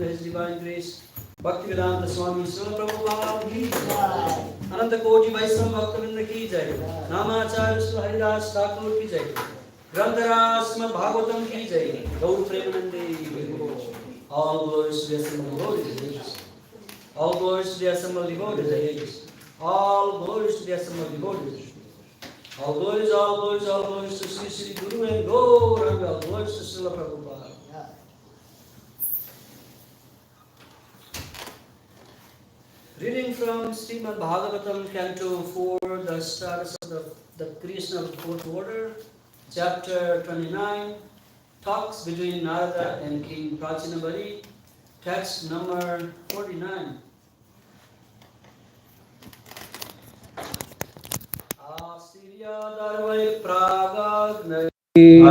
His divine grace, Bhaktivedanta Swami Srila Prabhupada ki jai, Ananta Koji Vaishnava Bhaktavinda ki jai, Namacharya Srila Haridas Thakur ki jai, Grantharaj Srimad Bhagavatam ki jai, Gaur Premanande. All glories to the assembled devotees. All glories to the assembled devotees. All glories to the assembled devotees. All glories, all glories, all glories to Sri Sri Guru and Gauranga. All glories to Srila Prabhupada. Reading from Srimad Bhagavatam, Canto 4, the status of the creation of the fourth order, chapter 29, talks between Narada and King Prachinabali. Text number 49. Asiryadarvai pragagnai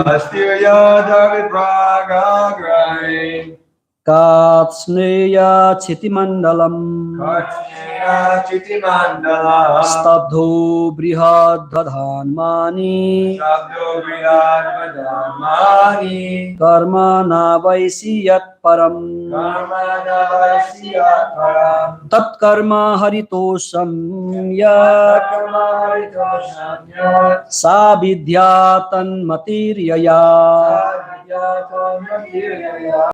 Astiryadarvai pragagrai Katsneya chitimandalam Kartneya chitimandalam Stabdho brihad dhanmani Sabdo briyad vadamani Karma navaisi yat param Karmana vaisya param Tat karma haritosam yat Karmaritosham yat Sabidhyatan materyaya Sadhyatam matirya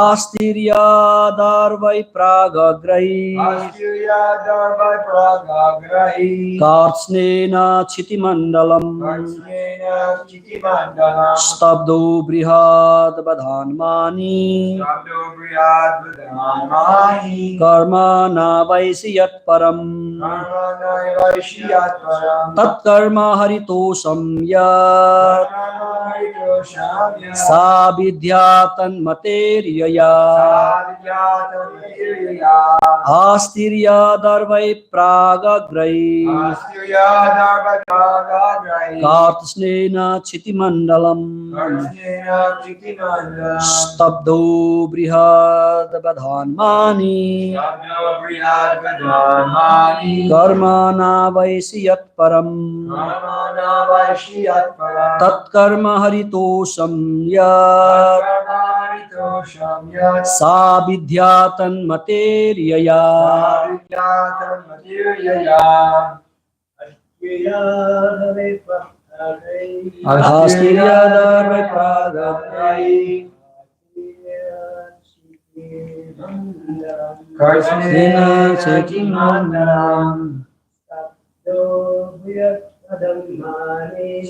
Astiryadarvai pragagrai Astiryadarvai pragagrai Kartsnena chitimandalam Kartneya chitimandalam Stabdo brihad vadhanmani Sabdo briyad vadamani Karma navaisi yat param Karmana vaishyat param Tat karma haritosam yat Karmaritosham yat Sabidhyatan materyaya Sadhyatam matirya Astiryadarvai pragagrai Astiryadarvai pragagrai Kartsnena chitimandalam Kartneya chitimandalam Stabdo brihad vadhanmani Sabdo briyad vadamani Karma navaisi yat param Karmana vaishyat param Tat karma haritosam yat Karmaritosham yat Sabidhyatan materyaya Sadhyatam matirya Astiryadarvai pragagrai Kartneya chitimandalam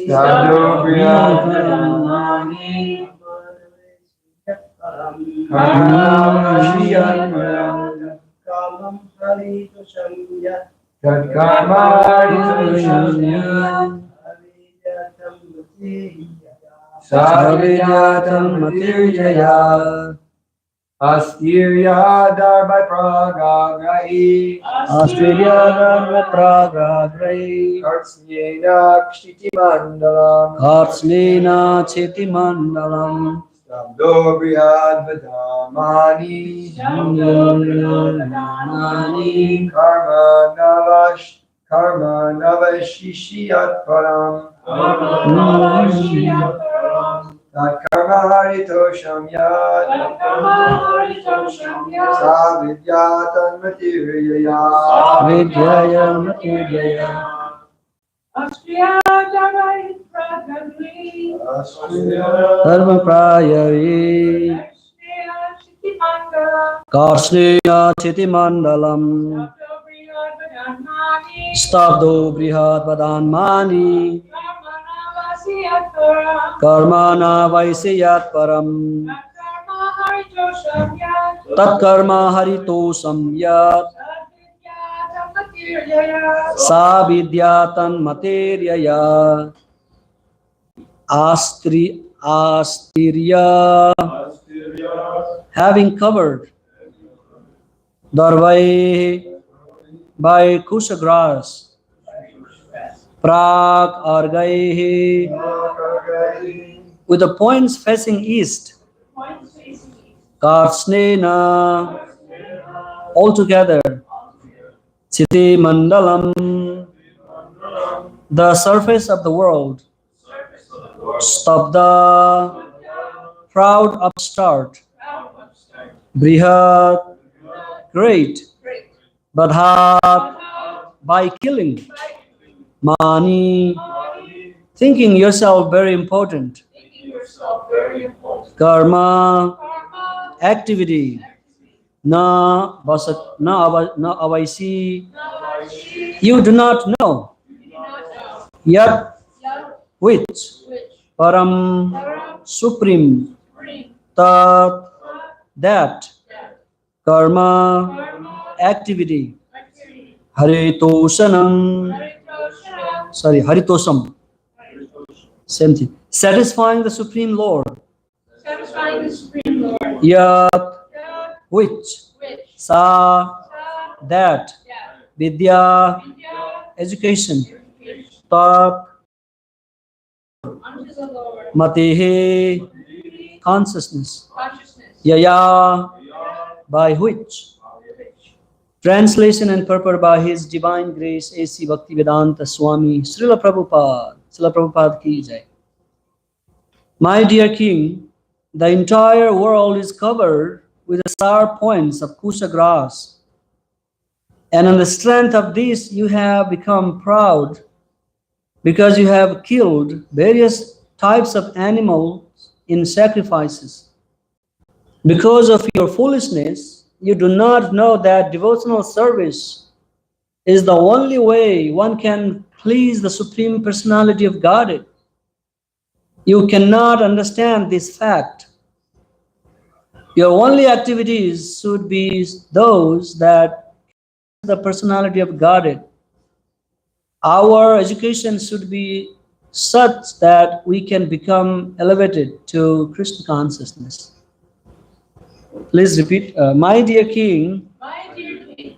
Sabdo briyad vadamani Karmana vaishyat param Karmaritosham yat Sadhyatam matirya Astiryadarvai pragagrai Astiryadarvai pragagrai Kartneya chitimandalam Kartsnena chitimandalam Sabdo briyad vadamani Karma navashishiyat param Tat karma haritosham yat Savidhyatan matirya Vidyaya materyaya Dharma prayari Kartsnena chitimandalam Stabdo brihad vadhanmani Karma navaisi yat param Tat karma haritosam yat Savidhyatan materyaya Astirya having covered Darvai by Kusagras Prag Argaihi with the points facing east Karsnena altogether Chiti Mandalam the surface of the world Stabda proud upstart Brihat great Badhat by killing Mani thinking yourself very important Karma activity na avaisi you do not know yet which param supreme tat that karma activity haritosam same thing satisfying the supreme lord yat which, sa, that, vidya, education, tat, matehe, consciousness, yaya, by which. Translation and purport by His Divine Grace A.C. Bhaktivedanta Swami Srila Prabhupada. Srila Prabhupada ki jai. My dear King, the entire world is covered with the sharp points of kusha grass. And on the strength of this, you have become proud because you have killed various types of animals in sacrifices. Because of your foolishness, you do not know that devotional service is the only way one can please the Supreme Personality of Godhead. You cannot understand this fact. Your only activities should be those that the personality of Godhead. Our education should be such that we can become elevated to Krishna consciousness. Please repeat. My dear King, the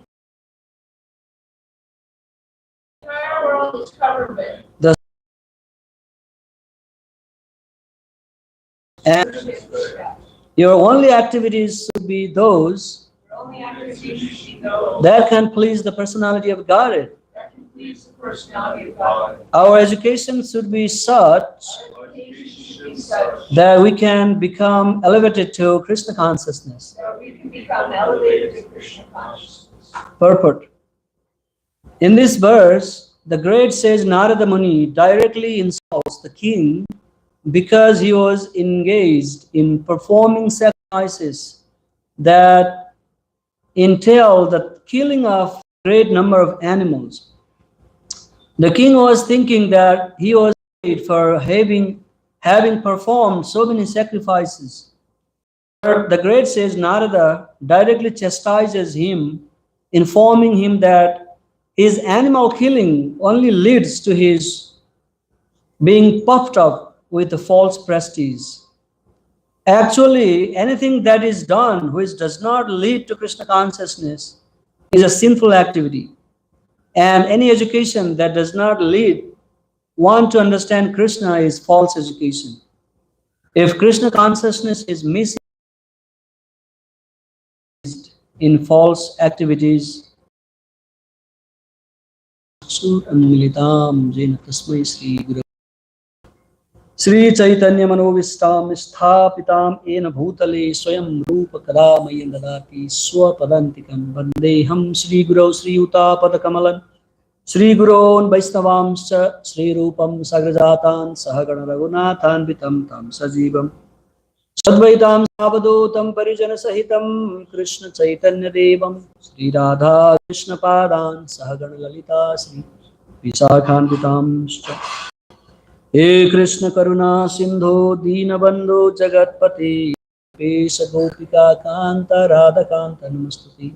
entire world is covered with the and your only activities should be those that can please the personality of Godhead. Our education should be such that we can become elevated to Krishna consciousness. Purport. In this verse, the great sage Narada Muni directly insults the king because he was engaged in performing sacrifices that entail the killing of a great number of animals. The king was thinking that he was paid for having performed so many sacrifices. But the great sage Narada directly chastises him, informing him that his animal killing only leads to his being puffed up with a false prestige. Actually, anything that is done which does not lead to Krishna consciousness is a sinful activity. And any education that does not lead one to understand Krishna is false education. If Krishna consciousness is misused in false activities, Sri Chaitanya Manovistam Sthapitam Ena Bhutale Swayam Rupa Kadamayan Dadati Swapadantikam Vandeham Sri Guru Sri Uta Padakamalan Sri Gurun Vaisnavamscha Sri Rupam Sagrajatan Sahagana Raghunathan Vitam Tam Sajivam Sadvaitam Savadutam Parijana Sahitam Krishna Chaitanya Devam Sri Radha Krishna Padan Sahagana Lalita Sri Visakhan Vitamscha He Krishna Karuna Sindhu Deenabandhu Jagatpati Pesha Gopika Kanta Radha Kanta Namastuti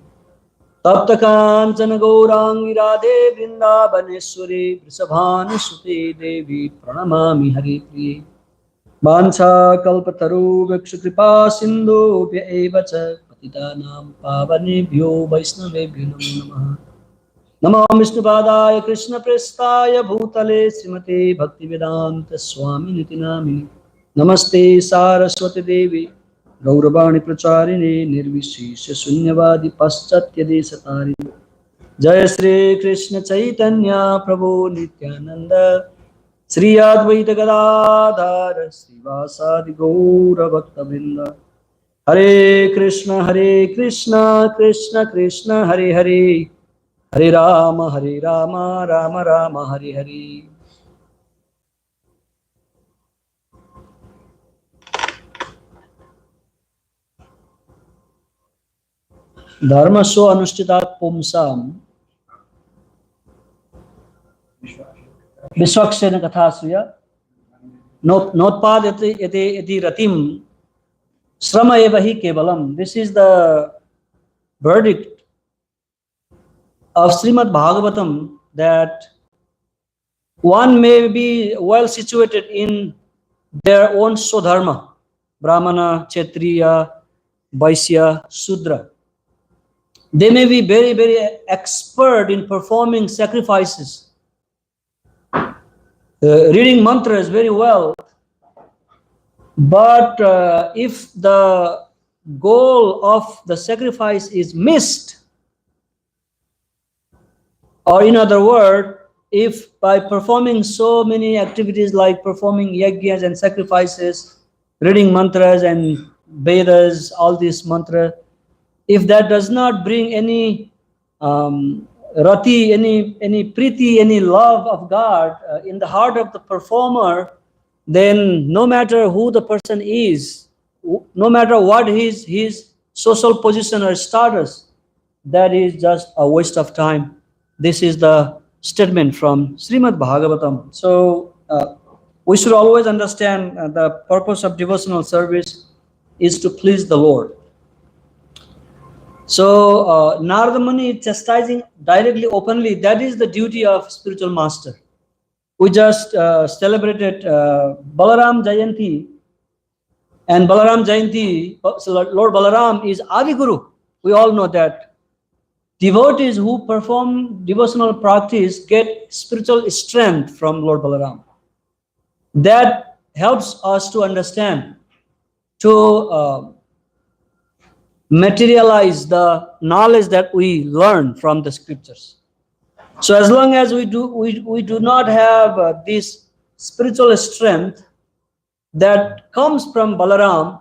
Tapta Kanchana Gaurangi Radhe Vrindavaneshwari Vrisabhanusute Devi Pranamami Hari Priye Vancha Kalpataru Viksha Kripa Sindhu Vya Evacha Patitanam Pavanebhyo Vaisnavebhyo Namo Namaha Namo Vishnupadaya Krishna Prestaya Bhutale Srimate Bhaktivedanta Swami Niti Namini Namaste Saraswati Devi Gauravani Pracharine Nirvishesha Sunyavadi Paschatya Desatarini Jaya Sri Krishna Chaitanya Prabhu Nityananda Sri Advaita Gadadhara Srivasadi Gaura Bhakta Vrinda Hare Krishna Krishna Krishna Hare Hare Hare Rama, Rama Rama, Hare Hare. Dharma so anushtitat pumsam Vishwakshena kathasuya Notpad eti ratim Srama eva hi kevalam. This is the verdict of Srimad Bhagavatam that one may be well situated in their own Swadharma, Brahmana, Kshatriya, Vaisya, Sudra. They may be very, very expert in performing sacrifices, reading mantras very well, but if the goal of the sacrifice is missed, or in other words, if by performing so many activities like performing yajnas and sacrifices, reading mantras and Vedas, all these mantras, if that does not bring any rati, any priti, any love of God in the heart of the performer, then no matter who the person is, no matter what his social position or status, that is just a waste of time. This is the statement from Srimad Bhagavatam. So we should always understand the purpose of devotional service is to please the Lord. So Narada Muni is chastising directly, openly. That is the duty of spiritual master. We just celebrated Balaram Jayanti, and Balaram Jayanti, Lord Balaram is Adi Guru. We all know that. Devotees who perform devotional practice get spiritual strength from Lord Balaram. That helps us to understand, to materialize the knowledge that we learn from the scriptures. So as long as we do not have this spiritual strength that comes from Balaram,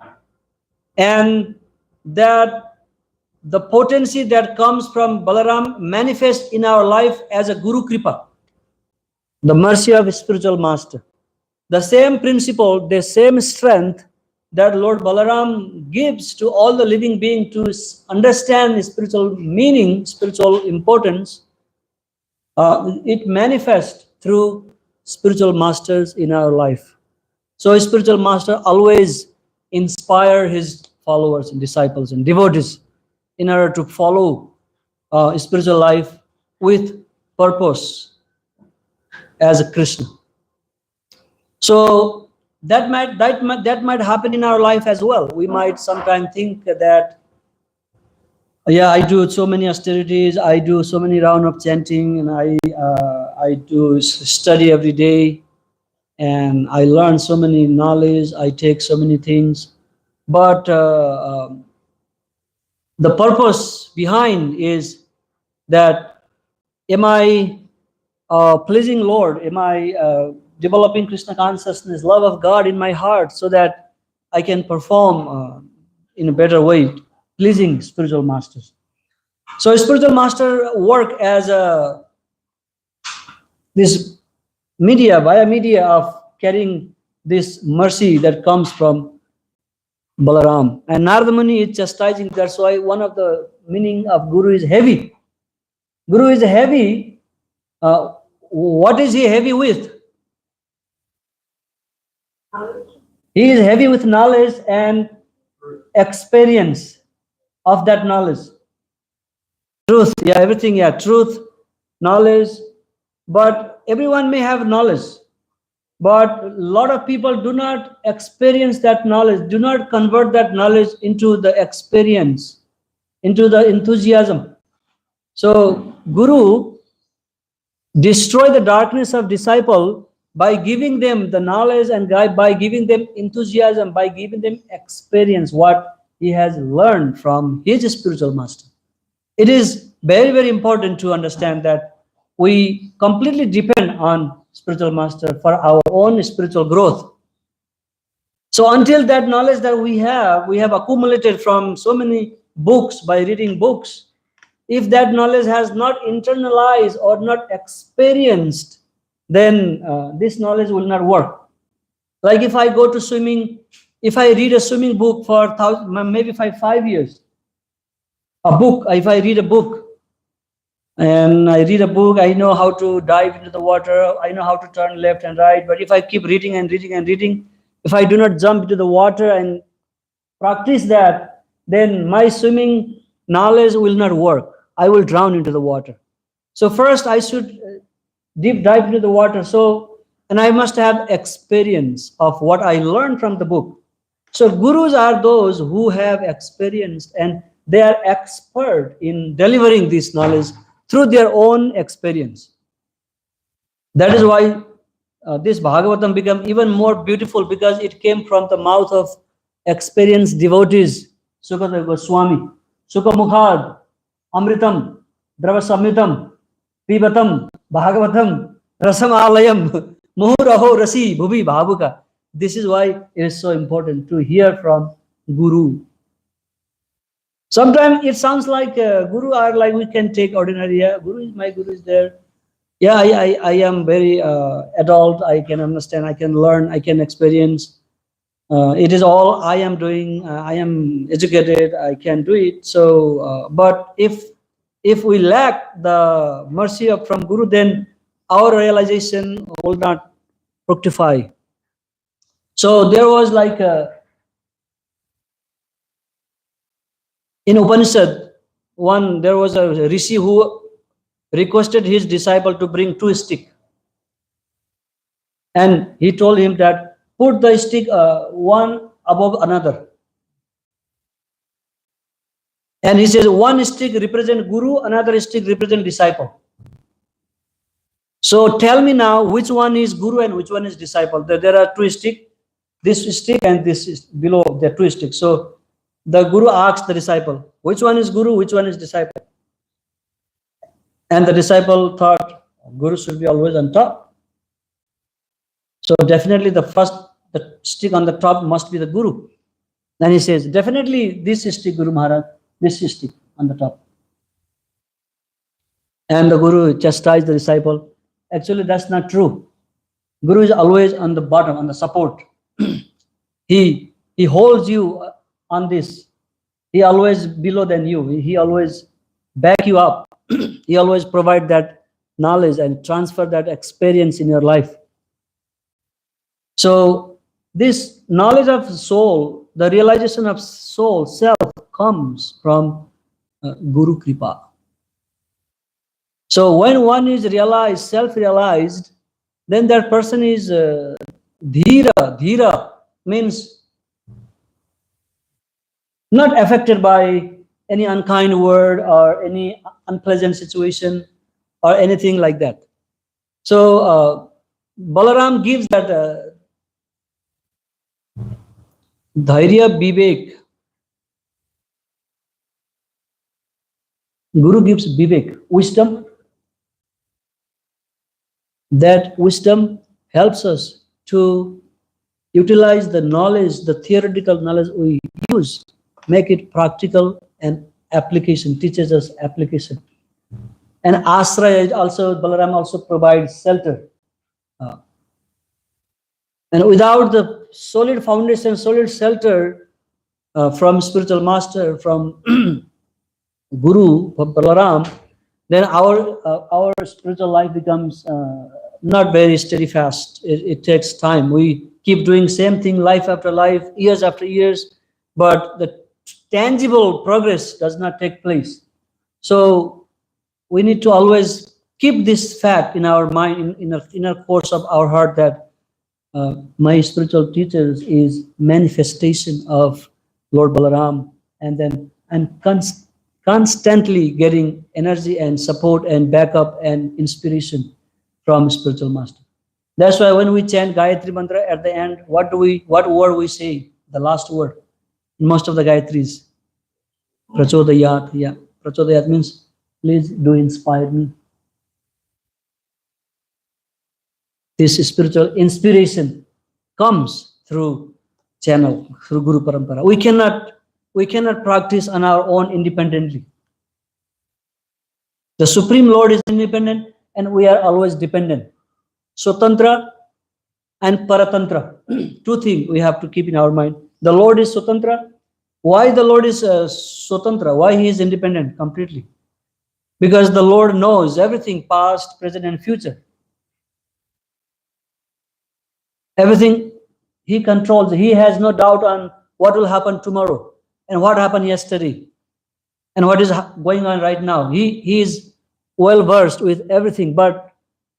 and that the potency that comes from Balaram manifests in our life as a Guru Kripa, the mercy of spiritual master. The same principle, the same strength that Lord Balaram gives to all the living beings to understand spiritual meaning, spiritual importance, it manifests through spiritual masters in our life. So a spiritual master always inspire his followers and disciples and devotees in order to follow spiritual life with purpose as a Krishna. So that might happen in our life as well. We might sometimes think that, yeah, I do so many austerities, I do so many rounds of chanting, and I do study every day, and I learn so many knowledge, I take so many things, but the purpose behind is that, am I pleasing Lord? Am I developing Krishna consciousness, love of God in my heart, so that I can perform in a better way, pleasing spiritual masters? So spiritual master work as this media, via media of carrying this mercy that comes from Balaram. And Narada Muni is chastising. That's why one of the meaning of Guru is heavy. Guru is heavy. What is he heavy with? He is heavy with knowledge and experience of that knowledge. Truth, yeah, everything, yeah, truth, knowledge. But everyone may have knowledge, but a lot of people do not experience that knowledge, do not convert that knowledge into the experience, into the enthusiasm. So Guru destroy the darkness of disciple by giving them the knowledge and by giving them enthusiasm, by giving them experience, what he has learned from his spiritual master. It is very, very important to understand that we completely depend on spiritual master for our own spiritual growth. So until that knowledge that we have accumulated from so many books, by reading books, if that knowledge has not internalized or not experienced, then this knowledge will not work. Like if I go to swimming, if I read a swimming book for maybe 5 years, if I read a book, and I read a book, I know how to dive into the water, I know how to turn left and right, but if I keep reading and reading and reading, if I do not jump into the water and practice that, then my swimming knowledge will not work. I will drown into the water. So first I should deep dive into the water. So, and I must have experience of what I learned from the book. So gurus are those who have experienced and they are expert in delivering this knowledge through their own experience. That is why this Bhagavatam became even more beautiful because it came from the mouth of experienced devotees. Sukadeva Goswami, Sukamukhad, Amritam, Dravasamritam, Pibatam, Bhagavatam, Rasamalayam, Muhuraho Rasi, Bhubi Bhabuka. This is why it is so important to hear from Guru. Sometimes it sounds like Guru are like we can take ordinary, yeah, Guru is my Guru is there. Yeah, I am very adult. I can understand. I can learn. I can experience. It is all I am doing. I am educated. I can do it. So, but if we lack the mercy of from Guru, then our realization will not fructify. So there was like in Upanishad, there was a rishi who requested his disciple to bring 2 sticks. And he told him that put the stick one above another. And he says one stick represent Guru, another stick represent disciple. So tell me now which one is Guru and which one is disciple. There are 2 sticks, this stick and this is below the 2 sticks. So the Guru asks the disciple, which one is Guru, which one is disciple? And the disciple thought Guru should be always on top. So definitely the stick on the top must be the Guru. Then he says, definitely this stick, Guru Maharaj, this stick on the top. And the Guru chastised the disciple. Actually, that's not true. Guru is always on the bottom, on the support. He holds you on this. He always below than you. He always back you up. He always provide that knowledge and transfer that experience in your life. So this knowledge of soul, the realization of soul, self, comes from Guru Kripa. So when one is realized, self-realized, then that person is dhira. Dhira means not affected by any unkind word or any unpleasant situation or anything like that. So Balaram gives that dhairya vivek. Guru gives vivek, wisdom. That wisdom helps us to utilize the knowledge, the theoretical knowledge we use, make it practical and application, teaches us application. And ashraya also, Balaram also provides shelter. And without the solid foundation, solid shelter from spiritual master, from Guru, from Balaram, then our spiritual life becomes not very steadfast. It takes time. We keep doing same thing life after life, years after years, but the tangible progress does not take place. So we need to always keep this fact in our mind, in the inner course of our heart, that my spiritual teachers is manifestation of Lord Balaram, and then I'm constantly getting energy and support and backup and inspiration from spiritual master. That's why when we chant Gayatri Mantra at the end, what word we say? The last word in most of the Gayatris. Prachodayat. Yeah. Prachodayat means please do inspire me. This spiritual inspiration comes through channel, through Guru Parampara. We cannot practice on our own independently. The Supreme Lord is independent and we are always dependent. Swatantra and Paratantra. 2 things we have to keep in our mind. The Lord is Swatantra. Why the Lord is Swatantra? Why he is independent completely? Because the Lord knows everything, past, present and future. Everything he controls. He has no doubt on what will happen tomorrow and what happened yesterday and what is going on right now. He is well versed with everything. But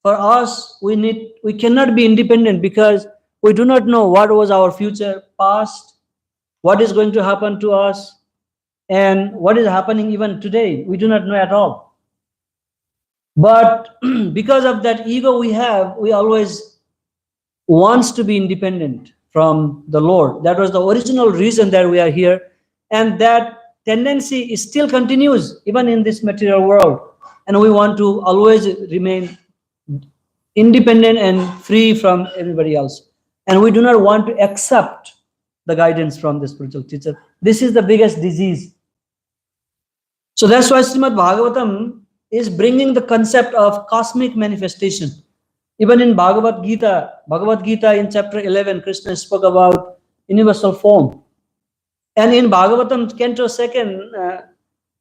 for us, we cannot be independent because we do not know what was our future, past, what is going to happen to us, and what is happening even today. We do not know at all. But because of that ego we have, we always wants to be independent from the Lord. That was the original reason that we are here, and that tendency is still continues even in this material world. And we want to always remain independent and free from everybody else. And we do not want to accept the guidance from the spiritual teacher. This is the biggest disease. So that's why Srimad Bhagavatam is bringing the concept of cosmic manifestation. Even in Bhagavad Gita in chapter 11, Krishna spoke about universal form. And in Bhagavatam canto 2nd,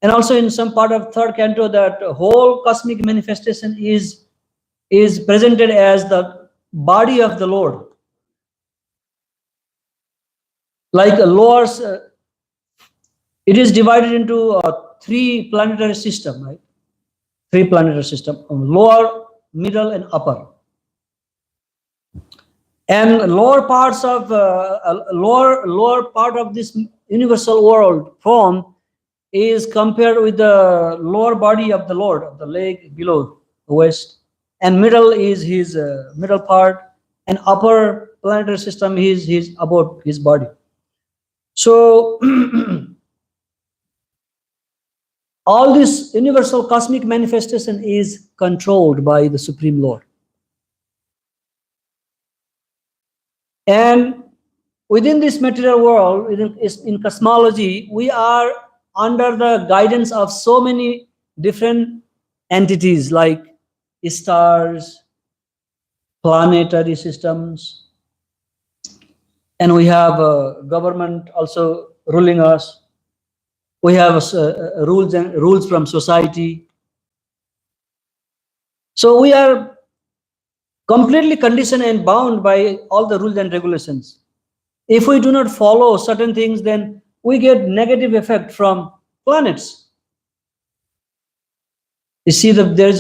and also in some part of 3rd canto, that whole cosmic manifestation is presented as the body of the Lord. Like a lower, it is divided into 3 planetary system, right? 3 planetary system: lower, middle, and upper. And lower parts of lower part of this universal world form is compared with the lower body of the Lord, of the leg below the waist, and middle is his middle part, and upper planetary system is his about his body. So all this universal cosmic manifestation is controlled by the Supreme Lord. And within this material world, in cosmology, we are under the guidance of so many different entities like stars, planetary systems, and we have a government also ruling us. We have rules from society. So we are completely conditioned and bound by all the rules and regulations. If we do not follow certain things, then we get negative effect from planets. You see, there's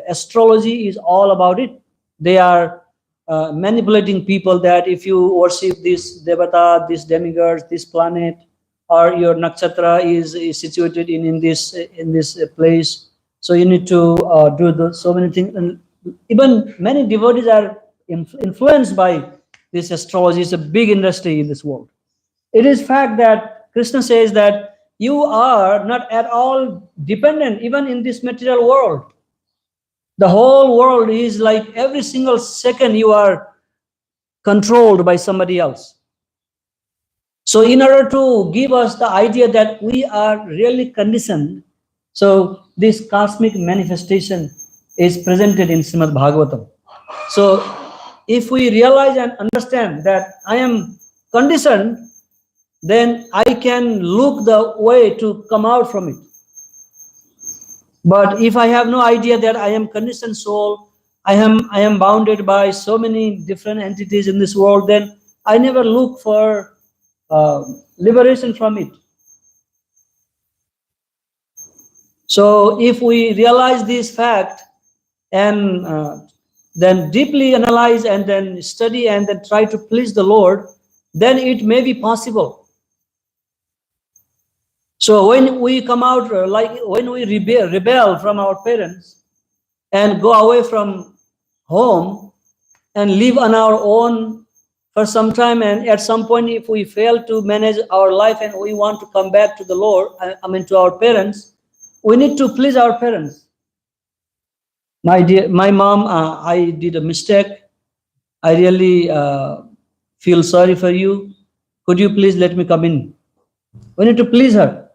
astrology is all about it. They are manipulating people that if you worship this devata, this demigod, this planet, or your nakshatra is situated in this place, so you need to do so many things. And even many devotees are influenced by this astrology. It's a big industry in this world. It is fact that Krishna says that you are not at all dependent even in this material world. The whole world is like every single second you are controlled by somebody else. So in order to give us the idea that we are really conditioned, so this cosmic manifestation is presented in Srimad Bhagavatam. So if we realize and understand that I am conditioned, then I can look the way to come out from it. But if I have no idea that I am conditioned soul, I am bounded by so many different entities in this world, then I never look for liberation from it. So if we realize this fact and then deeply analyze and then study and then try to please the Lord, then it may be possible. So when we come out, like when we rebel from our parents and go away from home and live on our own for some time, and at some point if we fail to manage our life and we want to come back to the Lord, to our parents, we need to please our parents. My mom, I did a mistake. I really feel sorry for you. Could you please let me come in? We need to please her.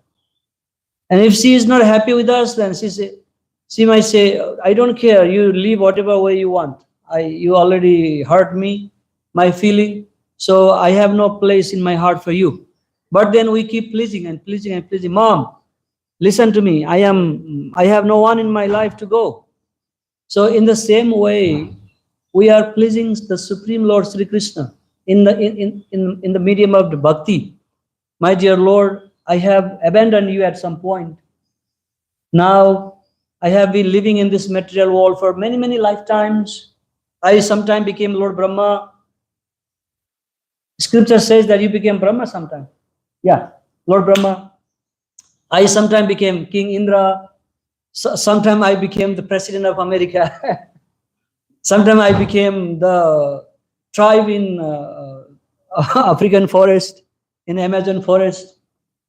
And if she is not happy with us, then she might say, I don't care, you live whatever way you want. You already hurt me, my feeling, so I have no place in my heart for you. But then we keep pleasing and pleasing and pleasing. Mom, listen to me. I have no one in my life to go. So in the same way, we are pleasing the Supreme Lord Sri Krishna in the medium of the bhakti. My dear Lord, I have abandoned you at some point. Now I have been living in this material world for many, many lifetimes. I sometime became Lord Brahma. Scripture says that you became Brahma sometime. Yeah, Lord Brahma. I sometime became King Indra. Sometime I became the President of America. Sometime I became the tribe in African forest, in Amazon forest.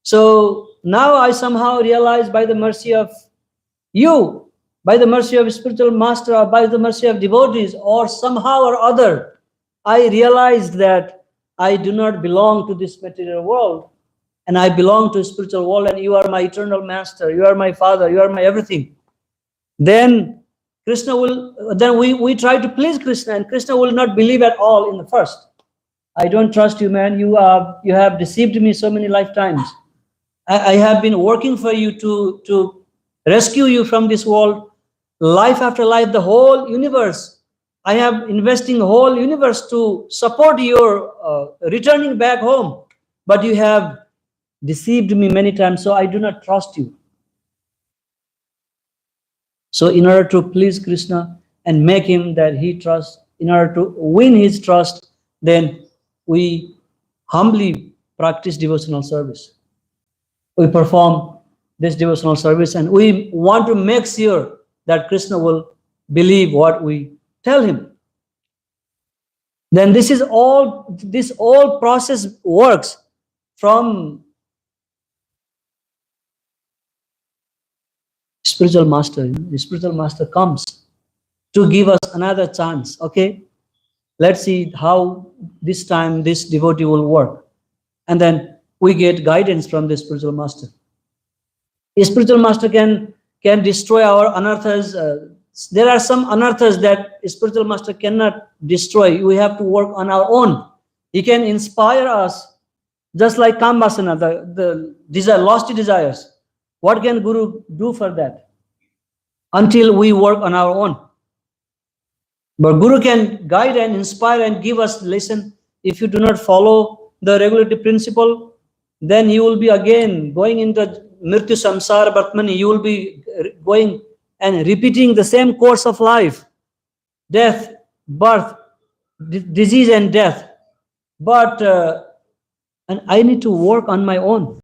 So now I somehow realize by the mercy of you, by the mercy of spiritual master, or by the mercy of devotees, or somehow or other, I realized that I do not belong to this material world, and I belong to spiritual world, and you are my eternal master, you are my father, you are my everything. Then Krishna will, then we try to please Krishna, and Krishna will not believe at all in the first. I don't trust you, man. You have deceived me so many lifetimes. I have been working for you to rescue you from this world, life after life, the whole universe. I have investing the whole universe to support your returning back home, but you have deceived me many times, so I do not trust you. So in order to please Krishna and make him that he trusts, in order to win his trust, then we humbly practice devotional service. We perform this devotional service, and we want to make sure that Krishna will believe what we tell him. Then this all process works from spiritual master. The spiritual master comes to give us another chance. Okay, let's see how this time this devotee will work, and then we get guidance from the spiritual master. A spiritual master can destroy our anarthas. There are some anarthas that a spiritual master cannot destroy. We have to work on our own. He can inspire us, just like Kambasana, the desire, lost desires. What can Guru do for that? Until we work on our own. But Guru can guide and inspire and give us lesson. If you do not follow the regulative principle, then you will be again going into Mrityu Samsara Bhatmani. You will be going and repeating the same course of life. Death, birth, disease and death. But and I need to work on my own.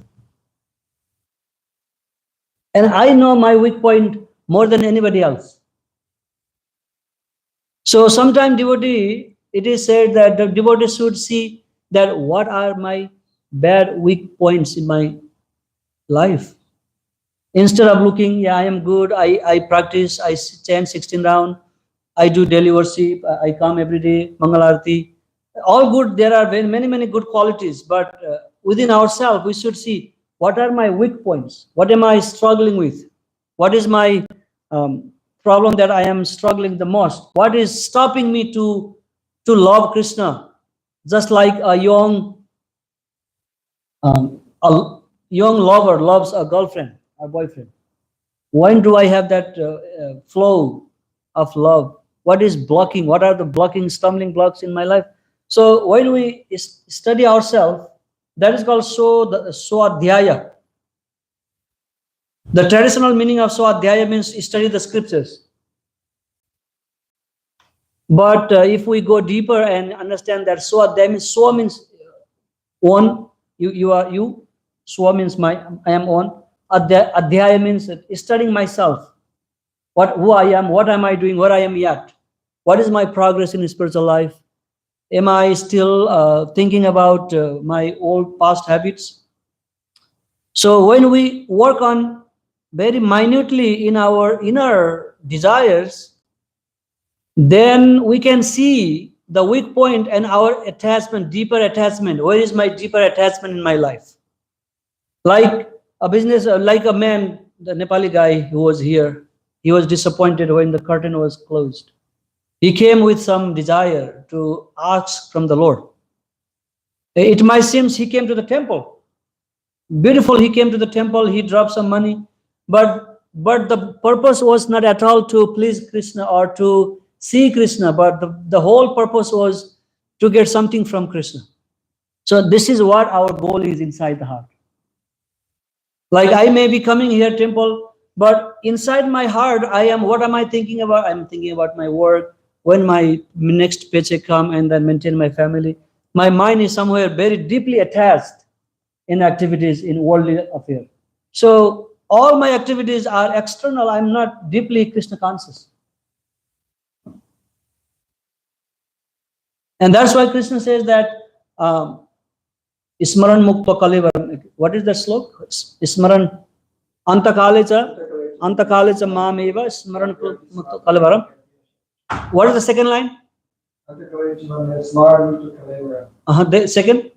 And I know my weak point more than anybody else. So sometimes devotee, it is said that the devotee should see that what are my bad weak points in my life. Instead of looking, yeah, I am good, I practice, I chant 16 rounds, I do daily worship, I come every day, Mangalarti. All good, there are many good qualities, but within ourselves, we should see what are my weak points? What am I struggling with? What is my problem that I am struggling the most? What is stopping me to love Krishna? Just like a young lover loves a girlfriend or boyfriend. When do I have that flow of love? What is blocking? What are the blocking, stumbling blocks in my life? So when we study ourselves, that is called Swadhyaya. The traditional meaning of Swadhyaya means study the scriptures. But if we go deeper and understand that Swadhyaya means Swa means one, you are you. Swa means I am one. Adhyaya means studying myself. Who I am, what am I doing, where I am yet? What is my progress in spiritual life? Am I still thinking about my old past habits? So when we work on very minutely in our inner desires, then we can see the weak point and our attachment, deeper attachment. Where is my deeper attachment in my life? Like a business, like a man, the Nepali guy who was here, he was disappointed when the curtain was closed. He came with some desire to ask from the Lord. It might seem he came to the temple. Beautiful, he came to the temple, he dropped some money, but the purpose was not at all to please Krishna or to see Krishna, but the whole purpose was to get something from Krishna. So this is what our goal is inside the heart. Like I may be coming here temple, but inside my heart, what am I thinking about? I'm thinking about my work, when my next paycheck come, and then maintain my family. My mind is somewhere very deeply attached in activities in worldly affairs. So all my activities are external. I'm not deeply Krishna conscious. And that's why Krishna says that Ismaran Mukta Kalivaram. What is the slok? Ismaran Antakalecha Mameva Ismaran Mukta Kalivaram. What is the second line? The second?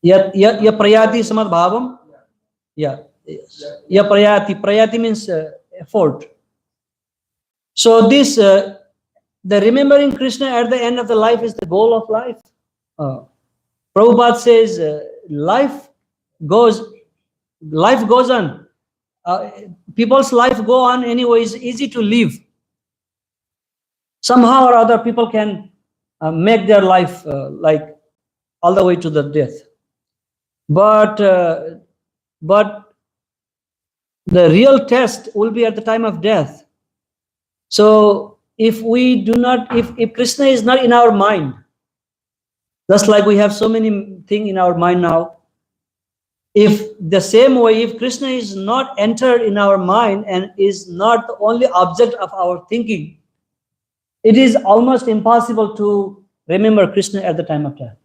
Ya prayati samad bhavam. Yeah. Ya prayati. Prayati means effort. So this, the remembering Krishna at the end of the life is the goal of life. Prabhupada says life goes on. People's life go on anyway. It's easy to live. Somehow or other, people can make their life like all the way to the death. But the real test will be at the time of death. So if we do not, if Krishna is not in our mind, just like we have so many things in our mind now, if the same way, if Krishna is not entered in our mind and is not the only object of our thinking, it is almost impossible to remember Krishna at the time of death.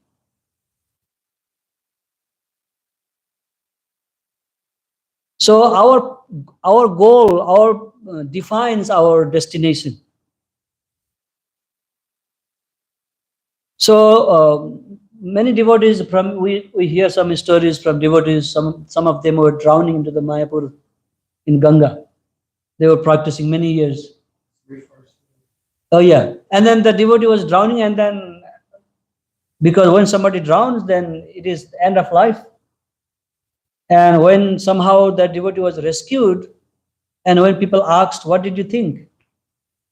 So our goal, defines our destination. So many devotees we hear some stories from devotees. Some of them were drowning into the Mayapur in Ganga. They were practicing many years. Oh yeah, and then the devotee was drowning, and then because when somebody drowns, then it is the end of life. And when somehow that devotee was rescued, and when people asked, "What did you think?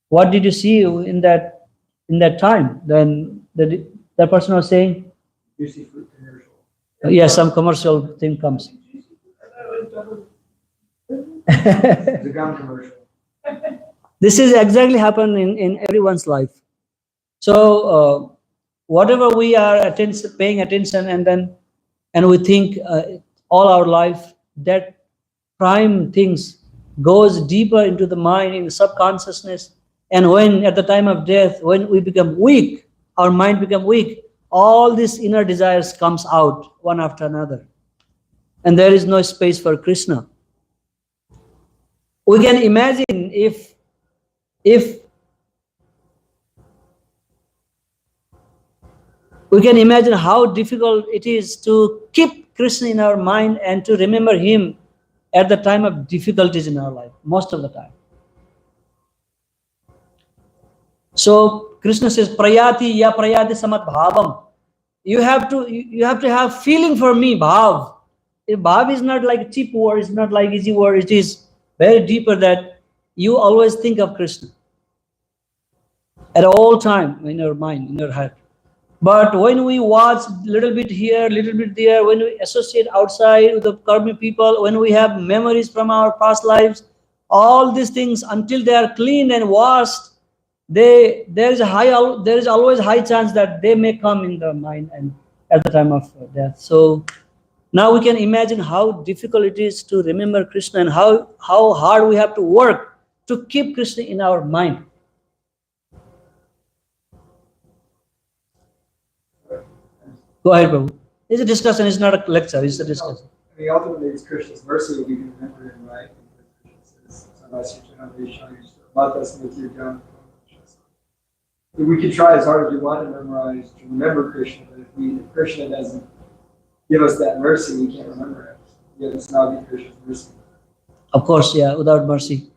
What did you see in that time?" Then the person was saying, "Yes, some commercial thing comes." The gum commercial. This is exactly happened in everyone's life. So whatever we are paying attention, and we think all our life, that prime things goes deeper into the mind, in the subconsciousness. And when at the time of death, when we become weak, our mind become weak, all these inner desires comes out one after another, and there is no space for Krishna. We can imagine if we can imagine how difficult it is to keep Krishna in our mind and to remember him at the time of difficulties in our life, most of the time. So Krishna says, "Prayati ya prayati samat bhavam." You have to have feeling for me, bhav. Bhav is not like a cheap word, it's not like easy word, it is very deeper, that you always think of Krishna at all time in your mind, in your heart. But when we watch little bit here, little bit there, when we associate outside with the karmic people, when we have memories from our past lives, all these things, until they are cleaned and washed, there is always high chance that they may come in the mind and at the time of death. So now we can imagine how difficult it is to remember Krishna, and how hard we have to work to keep Krishna in our mind. Go ahead, Prabhu. It's a discussion, it's not a lecture, it's a discussion. I mean, ultimately, it's Krishna's mercy we can remember him, right? We can try as hard as we want to remember Krishna, but if Krishna doesn't give us that mercy, we can't remember him. Yet it's not Krishna's mercy. Of course, yeah, without mercy,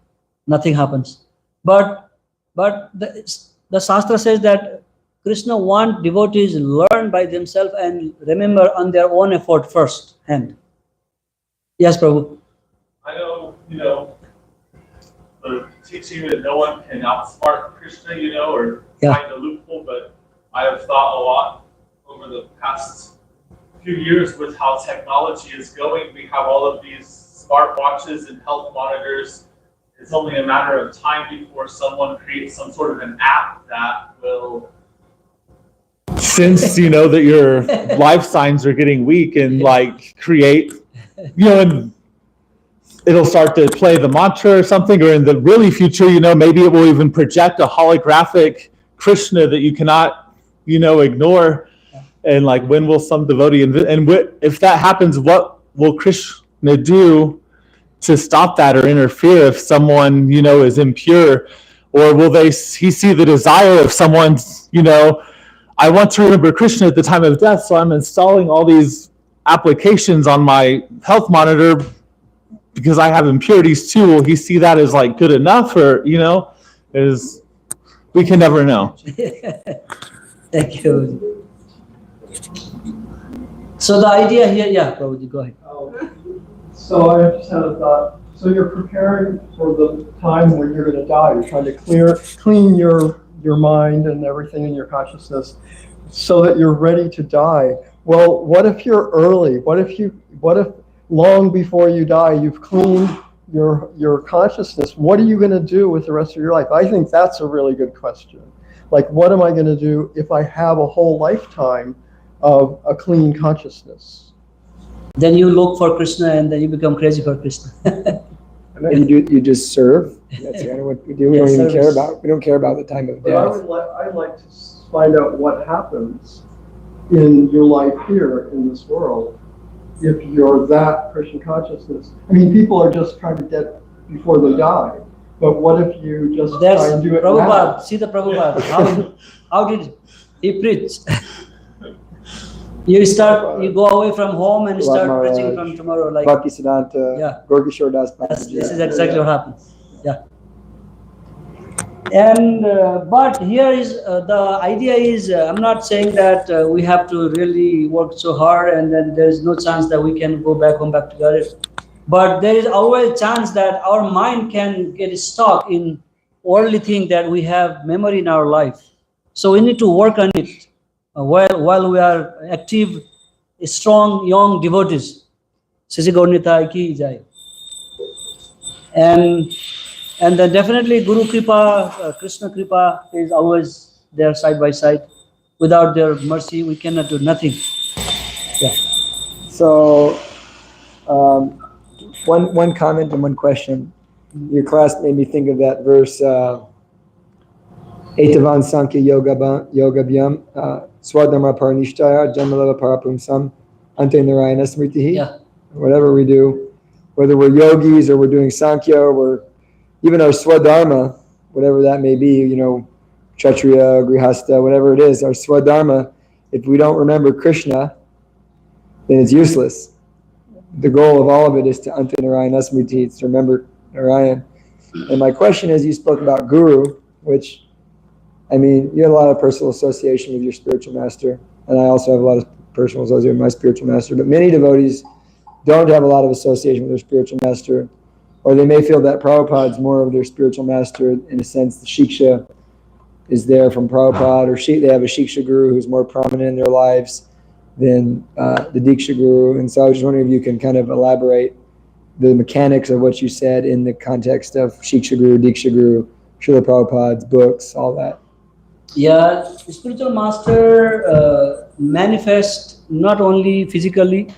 nothing happens. But the Shastra says that Krishna wants devotees learn by themselves and remember on their own effort first hand. Yes, Prabhu. I know, the teaching that no one can outsmart Krishna, or find a loophole, but I have thought a lot over the past few years with how technology is going. We have all of these smart watches and health monitors it's only a matter of time before someone creates some sort of an app that will sense, that your life signs are getting weak and like create, and it'll start to play the mantra or something, or in the really future, maybe it will even project a holographic Krishna that you cannot, ignore. And like, when will some devotee, if that happens, what will Krishna do to stop that or interfere if someone, is impure? Or will he see the desire of someone's, I want to remember Krishna at the time of death, so I'm installing all these applications on my health monitor because I have impurities too. Will he see that as like good enough, or, we can never know. Thank you. So the idea here, Prabhuji, go ahead. So I just had a thought. So you're preparing for the time when you're going to die. You're trying to clean your mind and everything in your consciousness so that you're ready to die. Well, what if you're early? What if long before you die, you've cleaned your consciousness? What are you going to do with the rest of your life? I think that's a really good question. Like, what am I going to do if I have a whole lifetime of a clean consciousness? Then you look for Krishna, and then you become crazy for Krishna. You just serve. That's kind of what we do. We don't even care about. We don't care about the time of But death. I'd like to find out what happens in your life here in this world if you're that Krishna consciousness. I mean, people are just trying to get before they die. But what if you just try and do it Prabhupada. now? See the Prabhupada. How did he preach? You go away from home and start preaching from tomorrow. Like Bhaktisiddhanta, Gorkishore Das Prabhuji. This is exactly what happens. Yeah. And but here is the idea is I'm not saying that we have to really work so hard and then there is no chance that we can go back home back together. But there is always a chance that our mind can get stuck in worldly thing that we have memory in our life. So we need to work on it while we are active, strong, young devotees. Sisi Gaurnita ki jai. And then definitely Guru Kripa, Krishna Kripa is always there side by side. Without their mercy, we cannot do nothing. Yeah. So, one comment and one question. Your class made me think of that verse, Etavan Sankhya Yoga Bhyam, Swadharma Paranishtaya, Janmalava Parapumsam, Ante Narayana Smritihi. Yeah. Whatever we do, whether we're yogis or we're doing Sankhya or even our Swadharma, whatever that may be, Kshatriya, Grihastha, whatever it is, our Swadharma, if we don't remember Krishna, then it's useless. The goal of all of it is to Ante Narayana Smriti, it's to remember Narayan. And my question is, you spoke about Guru, which, you have a lot of personal association with your spiritual master, and I also have a lot of personal association with my spiritual master, but many devotees don't have a lot of association with their spiritual master, or they may feel that Prabhupada is more of their spiritual master. In a sense, the Shiksha is there from Prabhupada, or they have a Shiksha Guru who's more prominent in their lives than the Diksha Guru. And so I was just wondering if you can kind of elaborate the mechanics of what you said in the context of Shiksha Guru, Diksha Guru, Srila Prabhupada's books, all that. Yeah, spiritual master manifests not only physically,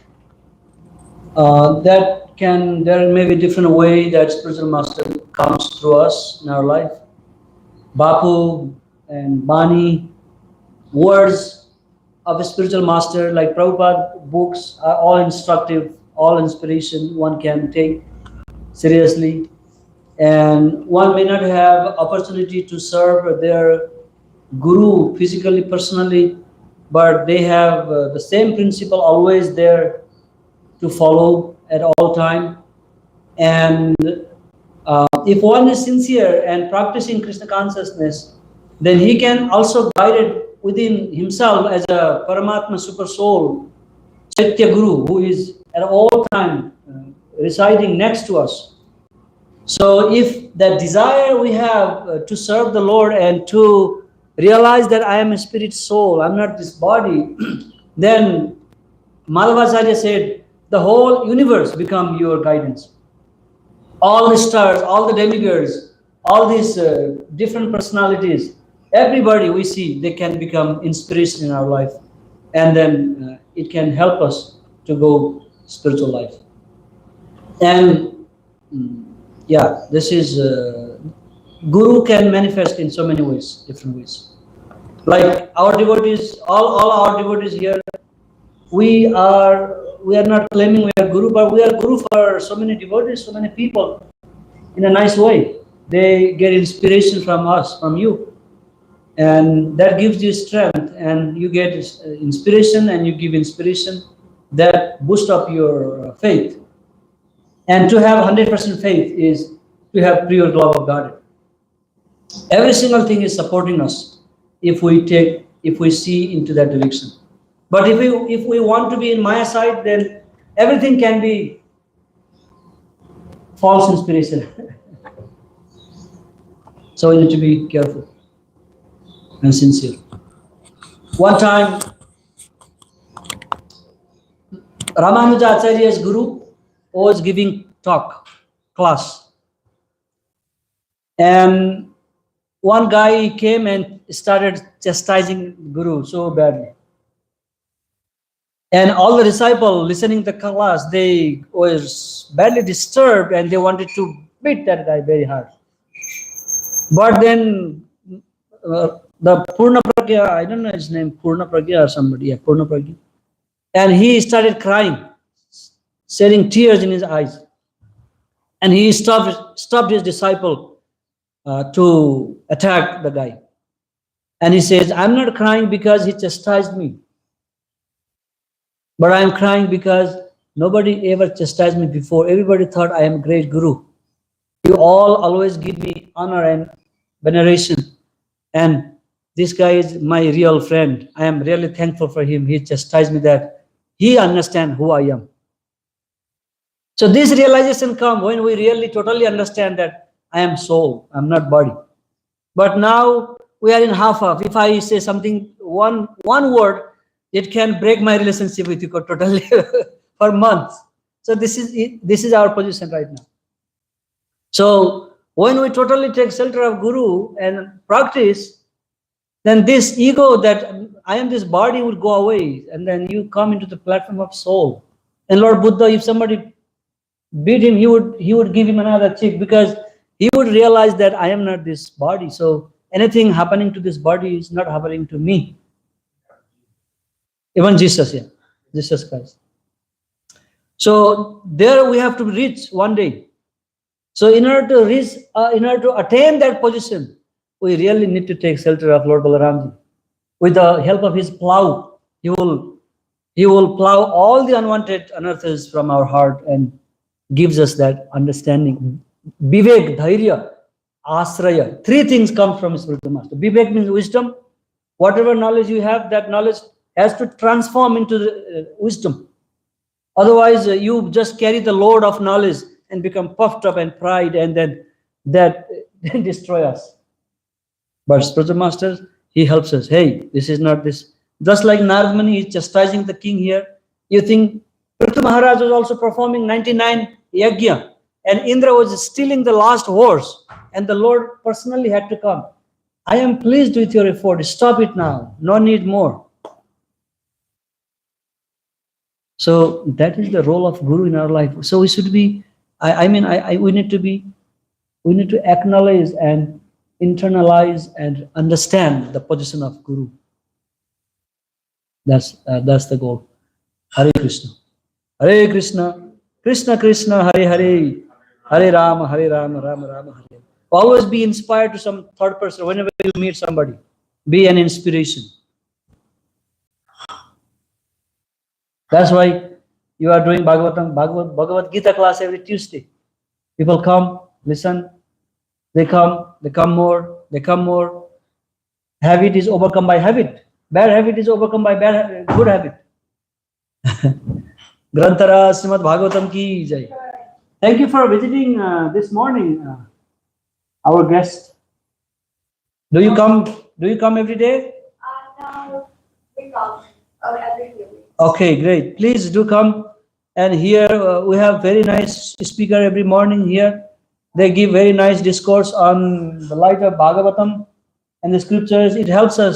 there may be different way that spiritual master comes through us in our life. Bapu and Bani, words of a spiritual master like Prabhupada books are all instructive, all inspiration one can take seriously. And one may not have opportunity to serve their guru physically, personally, but they have the same principle always there to follow at all time. And if one is sincere and practicing Krishna consciousness, then he can also guide it within himself as a Paramatma super soul, Chaitya Guru, who is at all time residing next to us. So if the desire we have to serve the Lord and to realize that I am a spirit soul, I'm not this body, then Madhavacharya said, the whole universe become your guidance. all the stars, all the demigods, all these different personalities, everybody we see, they can become inspiration in our life. And then it can help us to go spiritual life. And yeah, this is Guru can manifest in so many ways, different ways. Like our devotees, all our devotees here, we are not claiming we are Guru, but we are Guru for so many devotees, so many people, in a nice way. They get inspiration from us, from you, and that gives you strength, and you get inspiration, and you give inspiration that boost up your faith. And to have 100% faith is to have pure love of God. Every single thing is supporting us if we see into that direction. But if we want to be in Maya side, then everything can be false inspiration. So we need to be careful and sincere. One time, Ramanuja Acharya's guru was giving class. And one guy came and started chastising Guru so badly. And all the disciples listening to the class, they was badly disturbed and they wanted to beat that guy very hard. But then the Purna Pragya, I don't know his name, Purna Pragya or somebody, yeah, Purna Pragya. And he started crying, shedding tears in his eyes. And he stopped his disciple to attack the guy. And he says, I'm not crying because he chastised me, but I'm crying because nobody ever chastised me before. Everybody thought I am a great guru. You all always give me honor and veneration. And this guy is my real friend. I am really thankful for him. He chastised me that he understands who I am. So this realization comes when we really totally understand that I am soul, I'm not body. But now we are in half-half. If I say something, one word, it can break my relationship with you totally for months. So this is our position right now. So when we totally take shelter of Guru and practice, then this ego that I am this body will go away, and then you come into the platform of soul. And Lord Buddha, if somebody beat him, he would give him another cheek, because he would realize that I am not this body. So anything happening to this body is not happening to me. Even Jesus, yeah, Jesus Christ. So there we have to reach one day. So in order to reach, in order to attain that position, we really need to take shelter of Lord Balaramji. With the help of his plow, he will plow all the unwanted unearths from our heart and gives us that understanding. Vivek, Dhairya, Asraya. Three things come from spiritual master. Vivek means wisdom. Whatever knowledge you have, that knowledge has to transform into the, wisdom. Otherwise, you just carry the load of knowledge and become puffed up and pride, and then that destroy us. But spiritual master, he helps us. Hey, this is not this. Just like Narad Muni is chastising the king here. You think Prithu Maharaj was also performing 99 Yajna, and Indra was stealing the last horse, and the Lord personally had to come. I am pleased with your effort. Stop it now. No need more. So that is the role of Guru in our life. So we should be, we need to acknowledge and internalize and understand the position of Guru. That's the goal. Hare Krishna. Hare Krishna. Krishna Krishna, Hare Hare. Hare Rama, Rama Rama, Hare. Always be inspired to some third person. Whenever you meet somebody, be an inspiration. That's why you are doing Bhagavad Gita class every Tuesday. People come, listen, they come more. Habit is overcome by habit. Bad habit is overcome by good habit. Grantara Srimad Bhagavatam ki jai. Thank you for visiting this morning, our guest. Do you come every day? No, we come every week. Okay, great. Please do come. And here we have very nice speaker every morning here. They give very nice discourse on the light of Bhagavatam and the scriptures. It helps us